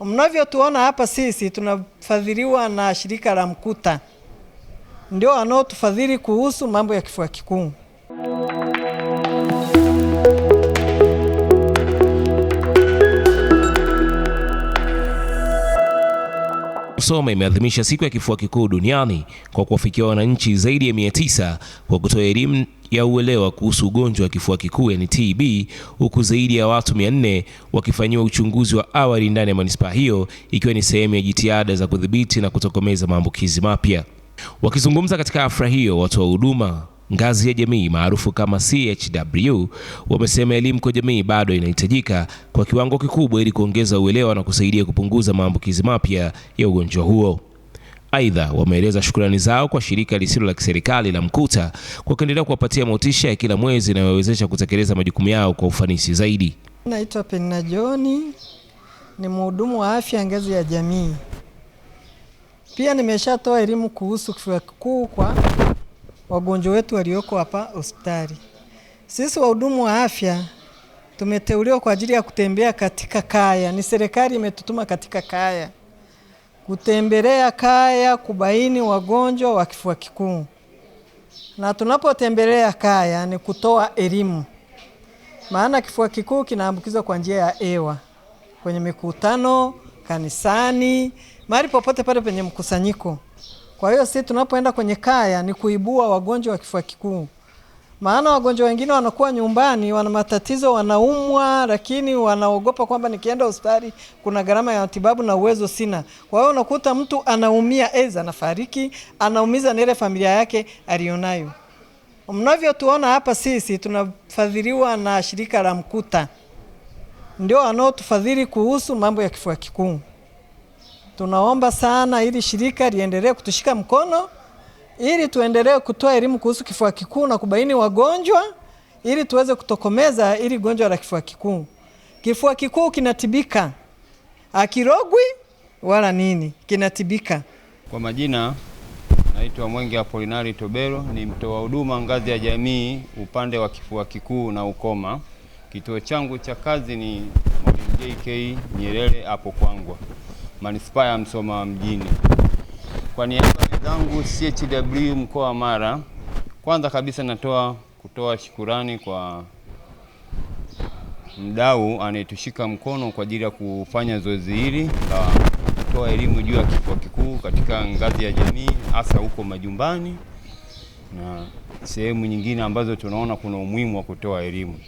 Mnavyotuona hapa sisi tunafadhiliwa na shirika la Mkuta. Ndio wanaotufadhili kuhusu mambo ya kifua kikuu. Musoma imeadhimisha siku ya kifua kikuu duniani kwa kuwafikia wananchi zaidi ya 900 kwa kutoa elimu ya uelewa kuhusu ugonjwa wa kifua kikuu yani TB, huku zaidi ya watu 400 wakifanyiwa uchunguzi wa awali ndani ya manispaa hiyo, ikiwa ni sehemu ya jitihada za kudhibiti na kutokomeza maambukizi mapya. Wakizungumza katika hafla hiyo, watu wa huduma ngazi ya jamii maarufu kama CHW wamesema elimu kwa jamii bado inahitajika kwa kiwango kikubwa ili kuongeza uelewa na kusaidia kupunguza maambukizi mapya ya ugonjwa huo. Aidha, wameeleza shukrani zao kwa shirika lisilo la kiserikali la Mkuta kwa kuendelea kuwapatia motisha ya kila mwezi na wawezesha kutekeleza majukumu yao kwa ufanisi zaidi. Naitwa Penina John, ni mhudumu wa afya ngazi ya jamii. Pia nimeshatoa elimu kuhusu kifua kikuu kwa wagonjwa wetu walioko hapa hospitali. Sisi wahudumu wa afya tumeteuliwa kwa ajili ya kutembea katika kaya. Ni serikali imetutuma katika kaya kutembelea kaya kubaini wagonjwa wa kifua kikuu. Na tunapotembelea kaya ni kutoa elimu. Maana kifua kikuu kinaambukizwa kwa njia ya hewa. Kwenye mikutano, kanisani, mahali popote pale penye mkusanyiko. Kwa hiyo sisi tunapoenda kwenye kaya ni kuibua wagonjwa wa kifua kikuu. Maana wagonjwa wengine wanakuwa nyumbani, wana matatizo, wanaumwa, lakini wanaogopa kwamba nikienda hospitali kuna gharama ya matibabu na uwezo sina. Kwa hiyo unakuta mtu anaumia, anafariki, anaumiza na ile familia yake alionayo. Mnavyotuona hapa sisi tunafadhiliwa na shirika la Mkuta. Ndio wanaotufadhili kuhusu mambo ya kifua kikuu. Tunaomba sana ili shirika liendelee kutushika mkono ili tuendelee kutoa elimu kuhusu kifua kikuu na kubaini wagonjwa ili tuweze kutokomeza ili gonjwa la kifua kikuu. Kifua kikuu kinatibika. Akirogwi wala nini, kinatibika. Kwa majina naitwa Mwenge Apolinari Tobero, ni mtoa huduma ngazi ya jamii upande wa kifua kikuu na ukoma. Kituo changu cha kazi ni Mwalimu JK Nyerere hapo Kwangwa, manispaa ya Musoma mjini. Kwa niaba ya wenzangu CHW mkoa wa Mara, kwanza kabisa kutoa shukrani kwa mdau anayetushika mkono kwa ajili ya kufanya zoezi hili la kutoa elimu juu ya kifua kikuu katika ngazi ya jamii, hasa huko majumbani na sehemu nyingine ambazo tunaona kuna umuhimu wa kutoa elimu.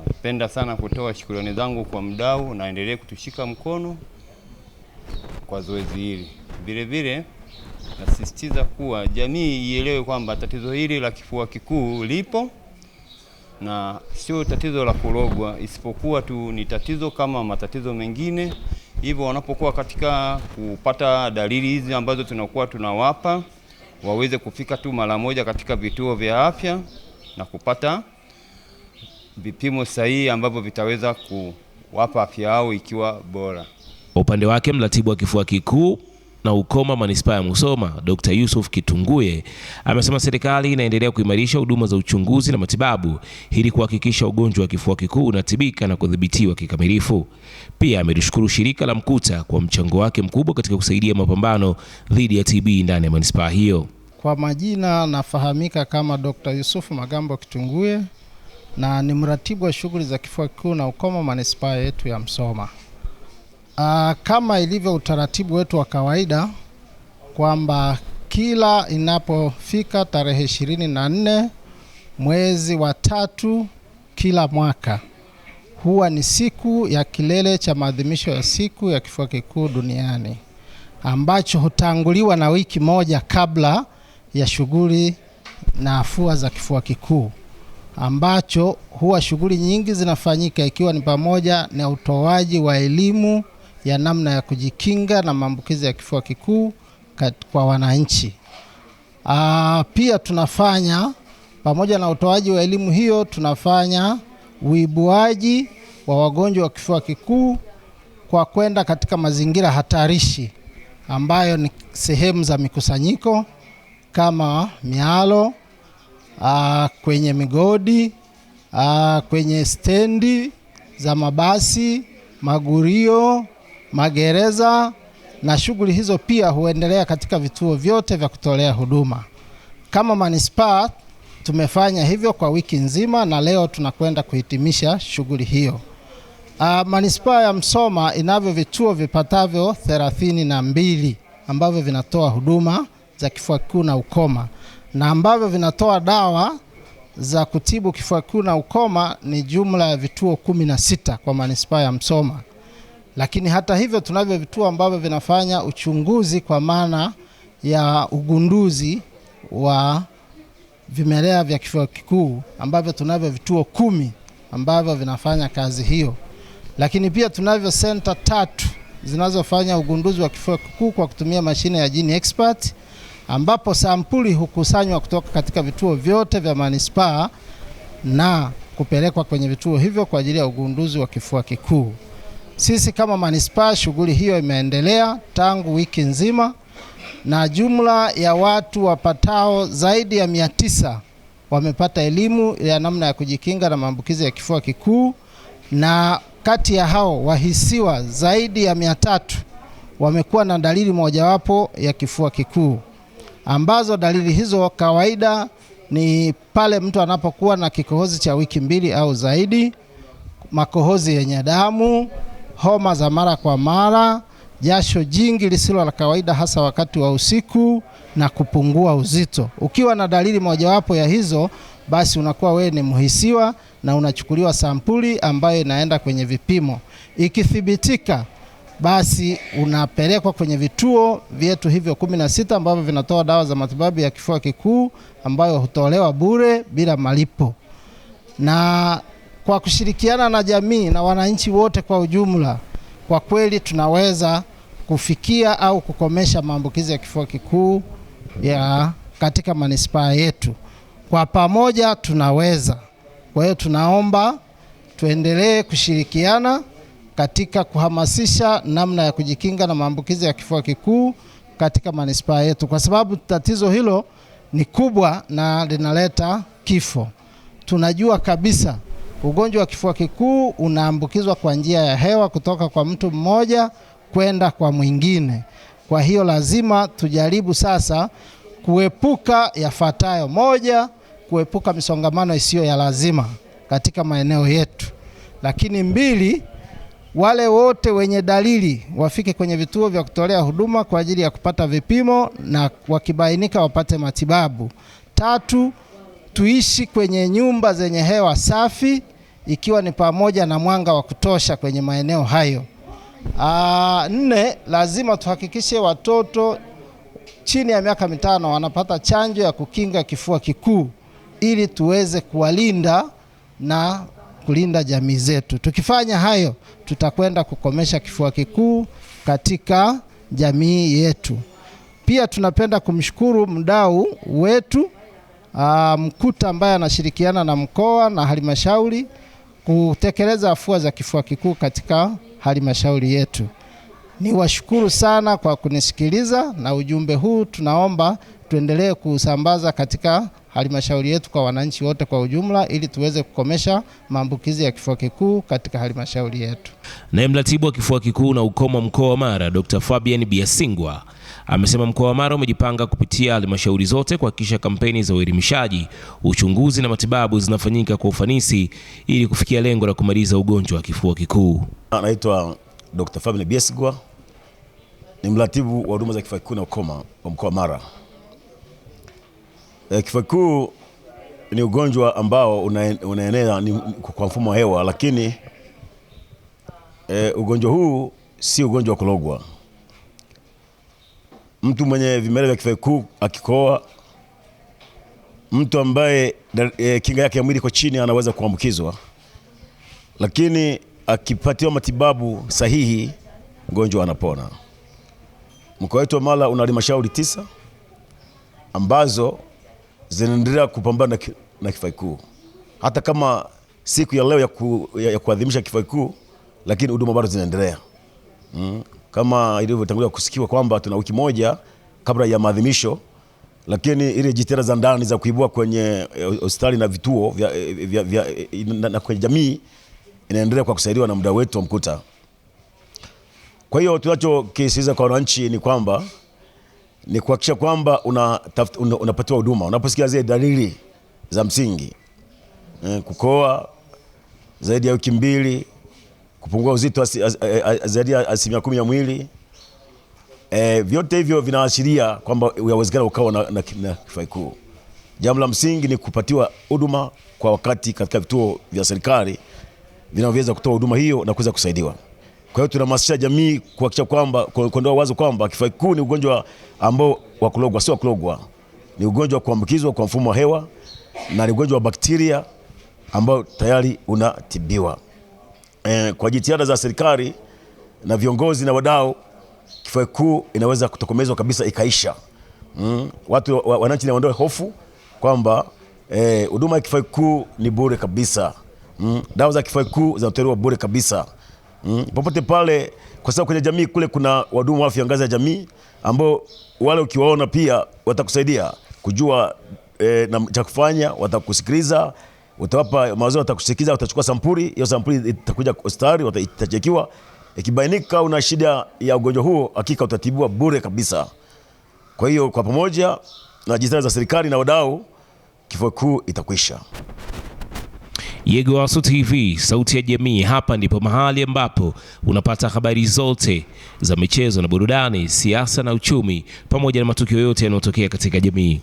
Napenda sana kutoa shukrani zangu kwa mdau na endelee kutushika mkono kwa zoezi hili. Vile vile nasisitiza kuwa jamii ielewe kwamba tatizo hili la kifua kikuu lipo na sio tatizo la kurogwa, isipokuwa tu ni tatizo kama matatizo mengine. Hivyo wanapokuwa katika kupata dalili hizi ambazo tunakuwa tunawapa, waweze kufika tu mara moja katika vituo vya afya na kupata vipimo sahihi ambavyo vitaweza kuwapa afya yao ikiwa bora. Upande wake mratibu wa kifua kikuu na ukoma manispaa ya Musoma, Dr. Yusuf Kitunguye, amesema serikali inaendelea kuimarisha huduma za uchunguzi na matibabu ili kuhakikisha ugonjwa wa kifua kikuu unatibika na kudhibitiwa kikamilifu. Pia amelishukuru shirika la Mkuta kwa mchango wake mkubwa katika kusaidia mapambano dhidi ya TB ndani ya manispaa hiyo. Kwa majina nafahamika kama Dr. Yusuf Magambo Kitunguye na ni mratibu wa shughuli za kifua kikuu na ukoma manispaa yetu ya Musoma. Kama ilivyo utaratibu wetu wa kawaida kwamba kila inapofika tarehe 24 mwezi wa 3 kila mwaka huwa ni siku ya kilele cha maadhimisho ya siku ya kifua kikuu duniani, ambacho hutanguliwa na wiki moja kabla ya shughuli na afua za kifua kikuu, ambacho huwa shughuli nyingi zinafanyika ikiwa ni pamoja na utoaji wa elimu ya namna ya kujikinga na maambukizi ya kifua kikuu kwa wananchi. Pia tunafanya pamoja na utoaji wa elimu hiyo, tunafanya uibuaji wa wagonjwa wa kifua kikuu kwa kwenda katika mazingira hatarishi ambayo ni sehemu za mikusanyiko kama mialo, kwenye migodi, kwenye stendi za mabasi, magurio, magereza, na shughuli hizo pia huendelea katika vituo vyote vya kutolea huduma. Kama manispaa tumefanya hivyo kwa wiki nzima na leo tunakwenda kuhitimisha shughuli hiyo. Manispaa ya Msoma inavyo vituo vipatavyo 32 ambavyo vinatoa huduma za kifua kikuu na ukoma, na ambavyo vinatoa dawa za kutibu kifua kikuu na ukoma ni jumla ya vituo 16 kwa manispaa ya Msoma. Lakini hata hivyo tunavyo vituo ambavyo vinafanya uchunguzi kwa maana ya ugunduzi wa vimelea vya kifua kikuu ambavyo tunavyo vituo 10 ambavyo vinafanya kazi hiyo. Lakini pia tunavyo center 3 zinazofanya ugunduzi wa kifua kikuu kwa kutumia mashine ya Gene Expert, ambapo sampuli hukusanywa kutoka katika vituo vyote vya manispaa na kupelekwa kwenye vituo hivyo kwa ajili ya ugunduzi wa kifua kikuu. Sisi kama manispaa shughuli hiyo imeendelea tangu wiki nzima, na jumla ya watu wapatao zaidi ya 900 wamepata elimu ya namna ya kujikinga na maambukizi ya kifua kikuu, na kati ya hao wahisiwa zaidi ya 300 wamekuwa na dalili mojawapo ya kifua kikuu, ambazo dalili hizo kawaida ni pale mtu anapokuwa na kikohozi cha wiki 2 au zaidi, makohozi yenye damu, homa za mara kwa mara, jasho jingi lisilo la kawaida hasa wakati wa usiku, na kupungua uzito. Ukiwa na dalili mojawapo ya hizo, basi unakuwa wewe ni mhisiwa na unachukuliwa sampuli ambayo inaenda kwenye vipimo. Ikithibitika, basi unapelekwa kwenye vituo vyetu hivyo 16 ambavyo vinatoa dawa za matibabu ya kifua kikuu ambayo hutolewa bure bila malipo. Na kwa kushirikiana na jamii na wananchi wote kwa ujumla, kwa kweli tunaweza kufikia au kukomesha maambukizi ya kifua kikuu ya katika manispaa yetu. Kwa pamoja tunaweza. Kwa hiyo tunaomba tuendelee kushirikiana katika kuhamasisha namna ya kujikinga na maambukizi ya kifua kikuu katika manispaa yetu, kwa sababu tatizo hilo ni kubwa na linaleta kifo. Tunajua kabisa ugonjwa wa kifua kikuu unaambukizwa kwa njia ya hewa kutoka kwa mtu mmoja kwenda kwa mwingine. Kwa hiyo lazima tujaribu sasa kuepuka yafuatayo: moja, kuepuka misongamano isiyo ya lazima katika maeneo yetu. Lakini 2, wale wote wenye dalili wafike kwenye vituo vya kutolea huduma kwa ajili ya kupata vipimo na wakibainika wapate matibabu. 3, tuishi kwenye nyumba zenye hewa safi, ikiwa ni pamoja na mwanga wa kutosha kwenye maeneo hayo. 4, lazima tuhakikishe watoto chini ya miaka 5 wanapata chanjo ya kukinga kifua kikuu ili tuweze kuwalinda na kulinda jamii zetu. Tukifanya hayo, tutakwenda kukomesha kifua kikuu katika jamii yetu. Pia tunapenda kumshukuru mdau wetu Mkuta ambaye anashirikiana na mkoa na halmashauri kutekeleza afua za kifua kikuu katika halmashauri yetu. Niwashukuru sana kwa kunisikiliza, na ujumbe huu tunaomba tuendelee kusambaza katika halmashauri yetu kwa wananchi wote kwa ujumla ili tuweze kukomesha maambukizi ya kifua kikuu katika halmashauri yetu. Naye mratibu wa kifua kikuu na ukoma mkoa wa Mara, Dr. Fabian Biasingwa, amesema mkoa wa Mara umejipanga kupitia halmashauri zote kuhakikisha kampeni za uelimishaji, uchunguzi na matibabu zinafanyika kwa ufanisi ili kufikia lengo la kumaliza ugonjwa wa kifua kikuu. Anaitwa Dr. Fabian Biasingwa, ni mratibu wa huduma za kifua kikuu na ukoma wa mkoa wa Mara. Kifua kikuu ni ugonjwa ambao unaenea kwa mfumo wa hewa, lakini ugonjwa huu si ugonjwa wa kulogwa. Mtu mwenye vimelea vya kifua kikuu akikohoa, mtu ambaye kinga yake ya mwili iko chini anaweza kuambukizwa, lakini akipatiwa matibabu sahihi mgonjwa anapona. Mkoa wetu wa Mara una halmashauri 9 ambazo zinaendelea kupambana na kifua kikuu. Hata kama siku ya leo ya kuadhimisha kifua kikuu, lakini huduma bado zinaendelea. Kama ilivyotangulia kusikiwa kwamba tuna wiki moja kabla ya maadhimisho, lakini ile jitihada za ndani za kuibua kwenye hospitali na vituo na kwenye jamii inaendelea kwa kusaidiwa na mdau wetu wa Mkuta. Kwa hiyo tunachokisisitiza kwa wananchi ni kwamba ni kuhakikisha kwamba unapatiwa huduma. Unaposikia zile dalili za msingi, kukohoa zaidi ya wiki 2, kupungua uzito zaidi ya 10% ya mwili, vyote hivyo vinaashiria kwamba unawezekana ukawa na kifua kikuu. Jambo la msingi ni kupatiwa huduma kwa wakati katika vituo vya serikali vinavyoweza kutoa huduma hiyo na kuweza kusaidiwa. Kwa hiyo tunahamasisha jamii kuhakikisha kwamba, kuondoa wazo kwamba kifua kikuu ni ugonjwa ambao wa kulogwa. Sio kulogwa, ni ugonjwa wa kuambukizwa kwa mfumo wa hewa na ni ugonjwa wa bakteria ambao tayari unatibiwa. Kwa jitihada za serikali na viongozi na wadau, kifua kikuu inaweza kutokomezwa kabisa, ikaisha. Wananchi waondoe hofu kwamba huduma ya kifua kikuu ni bure kabisa. Dawa za kifua kikuu zinatolewa bure kabisa. Popote pale, kwa sababu kwenye jamii kule kuna wahudumu wa afya ngazi ya jamii ambao wale ukiwaona pia watakusaidia kujua na cha kufanya, watakusikiliza, utawapa mawazo, watakusikiliza, utachukua sampuli, hiyo sampuli itakuja hospitali, itachekiwa. Ikibainika una shida ya ugonjwa huo, hakika utatibiwa bure kabisa. Kwa hiyo kwa pamoja na jitihada za serikali na wadau, kifua kikuu itakwisha. Yegowasu TV, sauti ya jamii. Hapa ndipo mahali ambapo unapata habari zote za michezo na burudani, siasa na uchumi, pamoja na matukio yote yanayotokea katika jamii.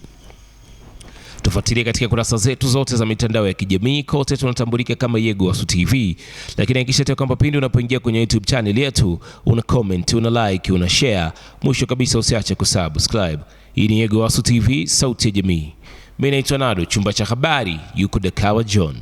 Tufuatilie katika kurasa zetu zote za mitandao ya kijamii, kote tunatambulika kama Yegowasu TV. Lakini hakikisha kwamba pindi unapoingia kwenye YouTube channel yetu, una comment, una like, una share. Mwisho kabisa usiache kusubscribe. Hii ni Yegowasu TV, sauti ya jamii. Mimi naitwa Nado, chumba cha habari yuko Dakawa John.